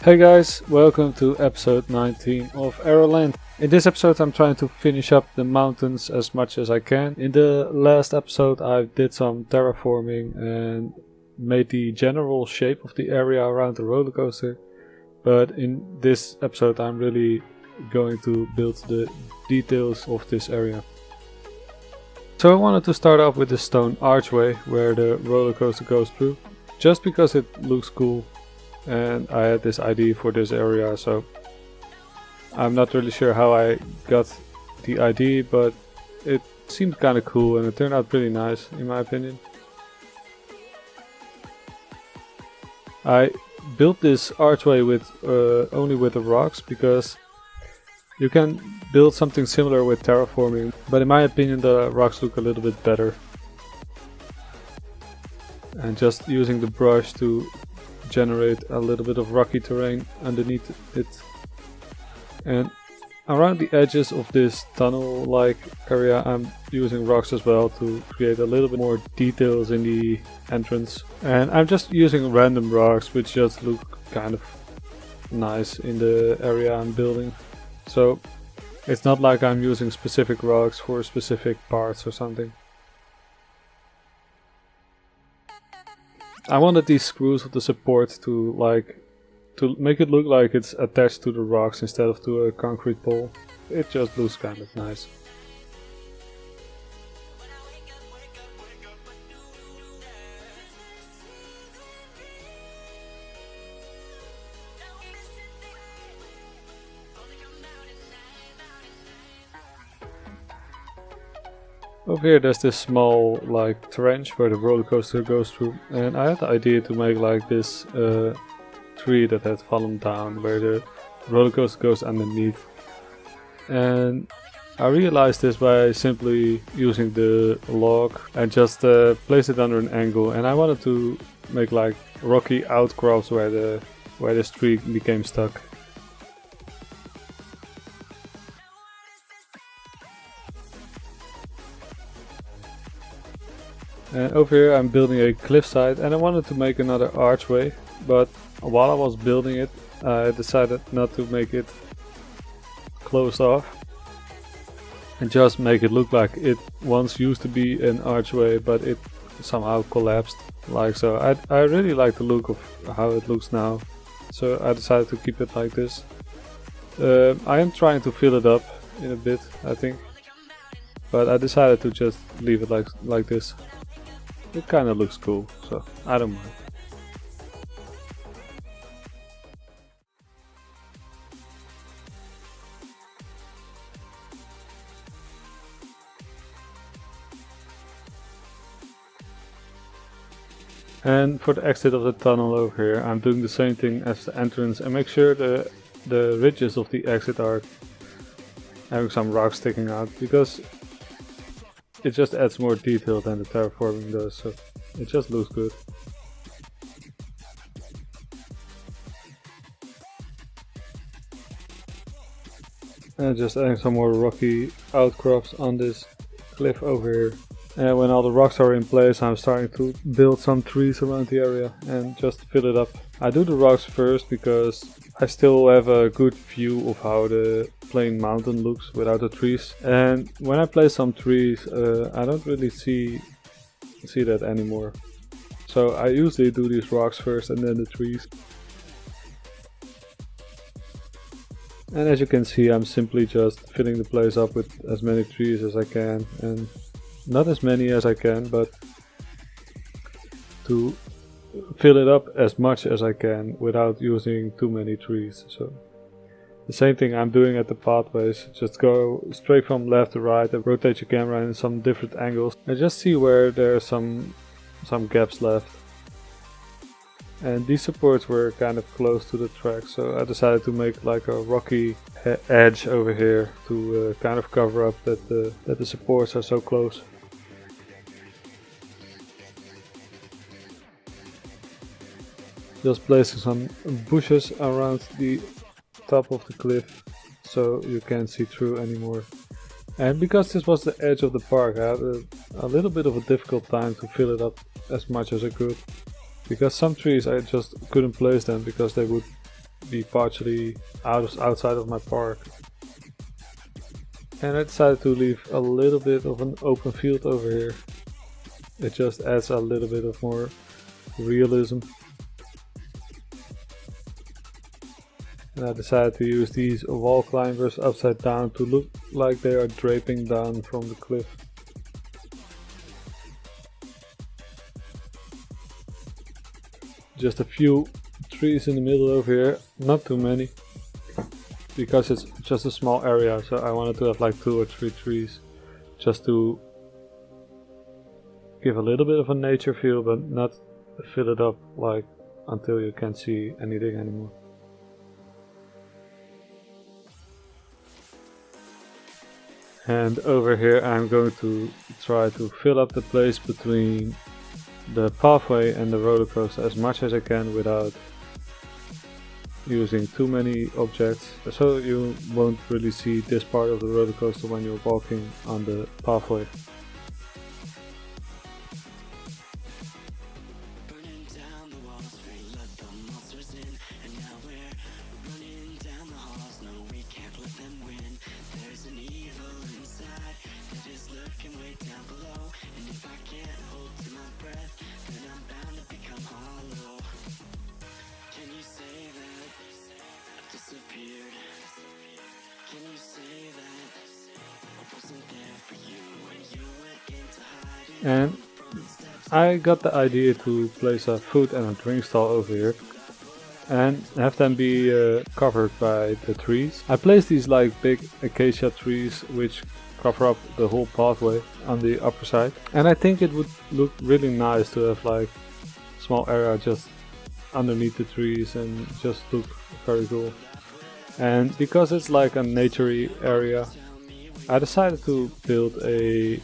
Hey guys, welcome to episode 19 of Aeroland. In this episode I'm trying to finish up the mountains as much as I can. In the last episode I did some terraforming and made the general shape of the area around the roller coaster. But in this episode I'm really going to build the details of this area. So I wanted to start off with the stone archway where the roller coaster goes through, just because it looks cool. And I had this idea for this area, so I'm not really sure how I got the idea, but it seemed kind of cool and it turned out pretty nice in my opinion. I built this archway with only with the rocks because you can build something similar with terraforming, but in my opinion the rocks look a little bit better. And just using the brush to generate a little bit of rocky terrain underneath it. And around the edges of this tunnel like area I'm using rocks as well to create a little bit more details in the entrance. And I'm just using random rocks which just look kind of nice in the area I'm building. So it's not like I'm using specific rocks for specific parts or something. I wanted these screws of the support to make it look like it's attached to the rocks instead of to a concrete pole. It just looks kind of nice. Over here there's this small trench where the roller coaster goes through, and I had the idea to make like this tree that had fallen down where the roller coaster goes underneath. And I realized this by simply using the log and just place it under an angle, and I wanted to make like rocky outcrops where this tree became stuck. And over here I'm building a cliffside, and I wanted to make another archway, but while I was building it I decided not to make it closed off and just make it look like it once used to be an archway, but it somehow collapsed like so. I really like the look of how it looks now, so I decided to keep it like this. I am trying to fill it up in a bit, I think, but I decided to just leave it like this. It kinda looks cool, so I don't mind. And for the exit of the tunnel over here, I'm doing the same thing as the entrance and make sure the ridges of the exit are having some rocks sticking out, because it just adds more detail than the terraforming does, so it just looks good. And just adding some more rocky outcrops on this cliff over here. And when all the rocks are in place, I'm starting to build some trees around the area and just fill it up. I do the rocks first because I still have a good view of how the plain mountain looks without the trees. And when I place some trees, I don't really see that anymore. So I usually do these rocks first and then the trees. And as you can see, I'm simply just filling the place up with as many trees as I can, and not as many as I can, but to fill it up as much as I can without using too many trees. So the same thing I'm doing at the pathways, just go straight from left to right and rotate your camera in some different angles and just see where there's some gaps left. And these supports were kind of close to the track, so I decided to make like a rocky edge over here to kind of cover up that the supports are so close. Just placing some bushes around the top of the cliff so you can't see through anymore. And because this was the edge of the park, I had a little bit of a difficult time to fill it up as much as I could. Because some trees I just couldn't place them because they would be partially outside of my park. And I decided to leave a little bit of an open field over here. It just adds a little bit of more realism. And I decided to use these wall climbers upside down to look like they are draping down from the cliff. Just a few trees in the middle over here, not too many, because it's just a small area, so I wanted to have like 2 or 3 trees just to give a little bit of a nature feel, but not fill it up like until you can't see anything anymore. And over here I'm going to try to fill up the place between the pathway and the roller coaster as much as I can without using too many objects, so you won't really see this part of the roller coaster when you're walking on the pathway. And I got the idea to place a food and a drink stall over here and have them be covered by the trees. I placed these like big acacia trees which cover up the whole pathway on the upper side, and I think it would look really nice to have like a small area just underneath the trees and just look very cool. And because it's like a naturey area, I decided to build a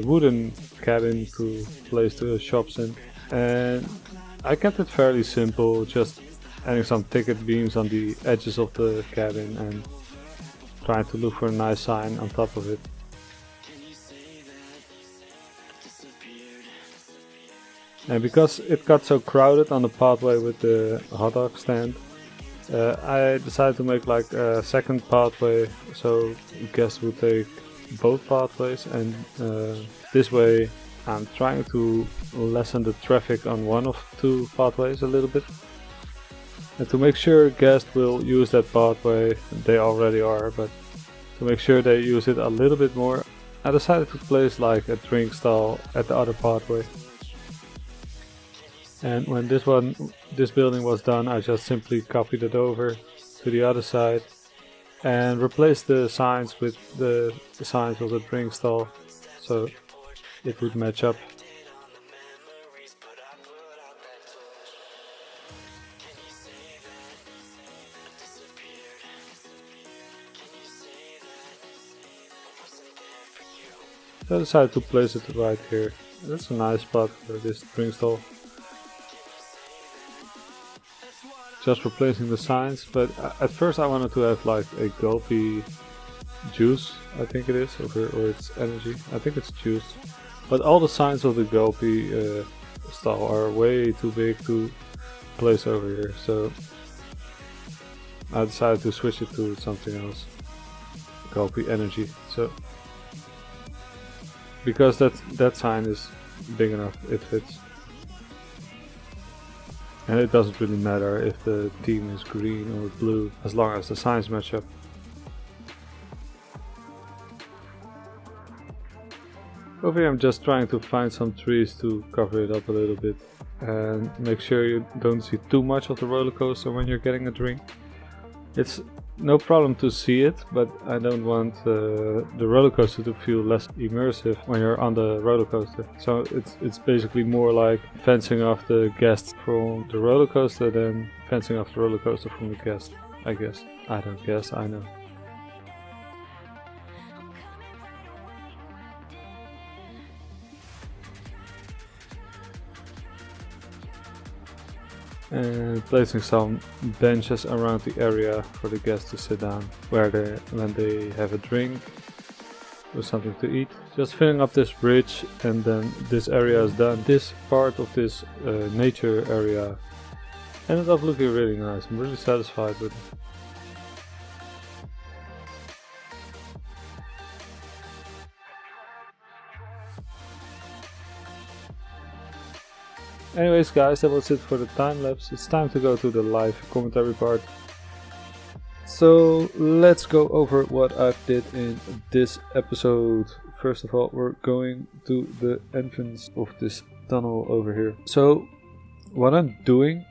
wooden cabin to place the shops in, and I kept it fairly simple, just adding some ticket beams on the edges of the cabin and trying to look for a nice sign on top of it. And because it got so crowded on the pathway with the hot dog stand, I decided to make like a second pathway so guests would take both pathways, and this way I'm trying to lessen the traffic on one of 2 pathways a little bit. And to make sure guests will use that pathway, they already are, but to make sure they use it a little bit more, I decided to place like a drink stall at the other pathway. And when this building was done, I just simply copied it over to the other side and replaced the signs with the signs of the drink stall so it would match up. So I decided to place it right here. That's a nice spot for this drink stall. Just replacing the signs, but at first I wanted to have like a gulpy juice, I think it is, or it's energy, I think it's juice. But all the signs of the gulpy stall are way too big to place over here, so I decided to switch it to something else, gulpy energy. So because that sign is big enough, it fits. And it doesn't really matter if the theme is green or blue, as long as the signs match up. Over here I'm just trying to find some trees to cover it up a little bit and make sure you don't see too much of the roller coaster when you're getting a drink. It's no problem to see it, but I don't want the roller coaster to feel less immersive when you're on the roller coaster. So it's basically more like fencing off the guests from the roller coaster than fencing off the roller coaster from the guests, I guess. I don't guess, I know. And placing some benches around the area for the guests to sit down when they have a drink or something to eat. Just filling up this bridge, and then this area is done. This part of this nature area Ended up looking really nice. I'm really satisfied with it. Anyways guys, that was it for the time lapse. It's time to go to the live commentary part. So let's go over what I did in this episode. First of all, we're going to the entrance of this tunnel over here. So what I'm doing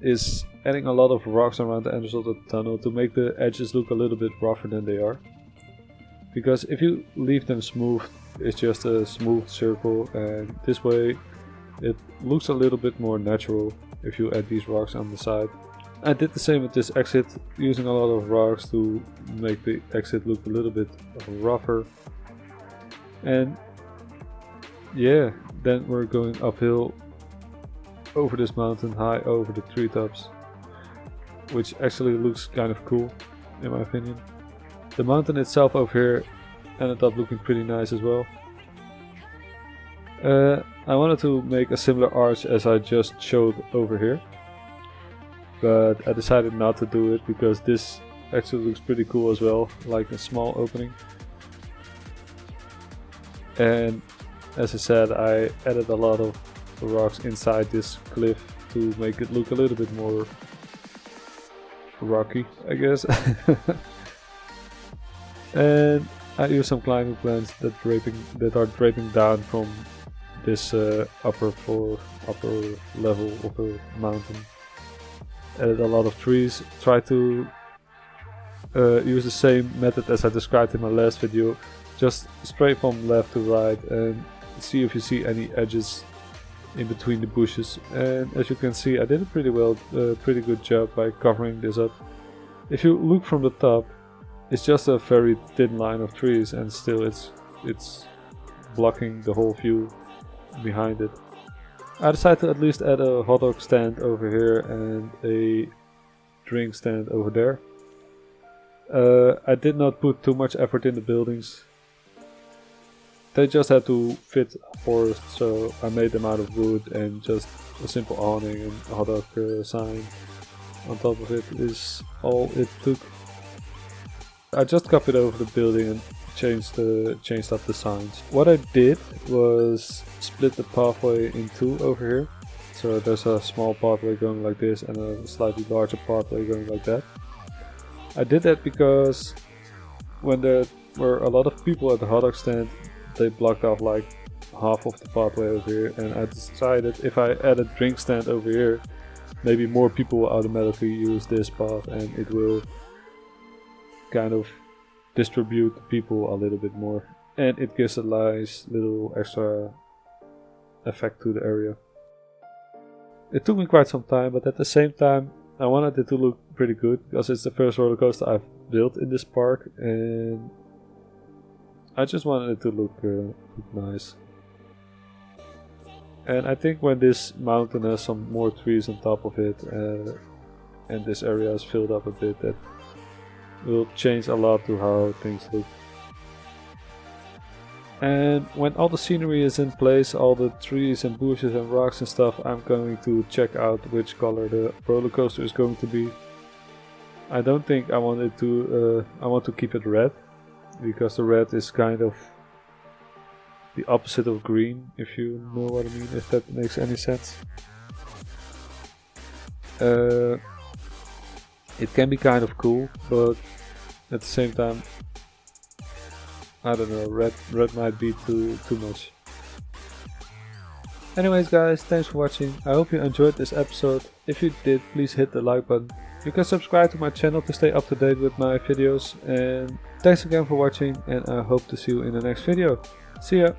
is adding a lot of rocks around the entrance of the tunnel to make the edges look a little bit rougher than they are. Because if you leave them smooth, it's just a smooth circle, and this way it looks a little bit more natural if you add these rocks on the side. I did the same with this exit, using a lot of rocks to make the exit look a little bit rougher. And yeah, then we're going uphill over this mountain, high over the treetops, which actually looks kind of cool in my opinion. The mountain itself over here ended up looking pretty nice as well. I wanted to make a similar arch as I just showed over here, but I decided not to do it because this actually looks pretty cool as well, like a small opening. And as I said, I added a lot of rocks inside this cliff to make it look a little bit more rocky, I guess. And I used some climbing plants that are draping down from this upper level of the mountain. Added a lot of trees. Tried to use the same method as I described in my last video, just straight from left to right, and see if you see any edges in between the bushes. And as you can see, I did a pretty good job by covering this up. If you look from the top, it's just a very thin line of trees, and still it's blocking the whole view behind it. I decided to at least add a hot dog stand over here and a drink stand over there. I did not put too much effort in the buildings. They just had to fit forest, so I made them out of wood, and just a simple awning and a hot dog sign on top of it is all it took. I just copied over the building and changed up the signs. What I did was split the pathway in two over here. So there's a small pathway going like this and a slightly larger pathway going like that. I did that because when there were a lot of people at the hot dog stand, they blocked off like half of the pathway over here, and I decided if I add a drink stand over here, maybe more people will automatically use this path, and it will kind of distribute the people a little bit more, and it gives a nice little extra effect to the area. It took me quite some time, but at the same time I wanted it to look pretty good because it's the first roller coaster I've built in this park, and I just wanted it to look nice. And I think when this mountain has some more trees on top of it, and this area is filled up a bit, that will change a lot to how things look. And when all the scenery is in place, all the trees and bushes and rocks and stuff, I'm going to check out which color the roller coaster is going to be. I don't think I want it to. I want to keep it red, because the red is kind of the opposite of green, if you know what I mean, if that makes any sense. It can be kind of cool, but at the same time, I don't know, red might be too much. Anyways guys, thanks for watching. I hope you enjoyed this episode. If you did, please hit the like button. You can subscribe to my channel to stay up to date with my videos. And thanks again for watching, and I hope to see you in the next video. See ya!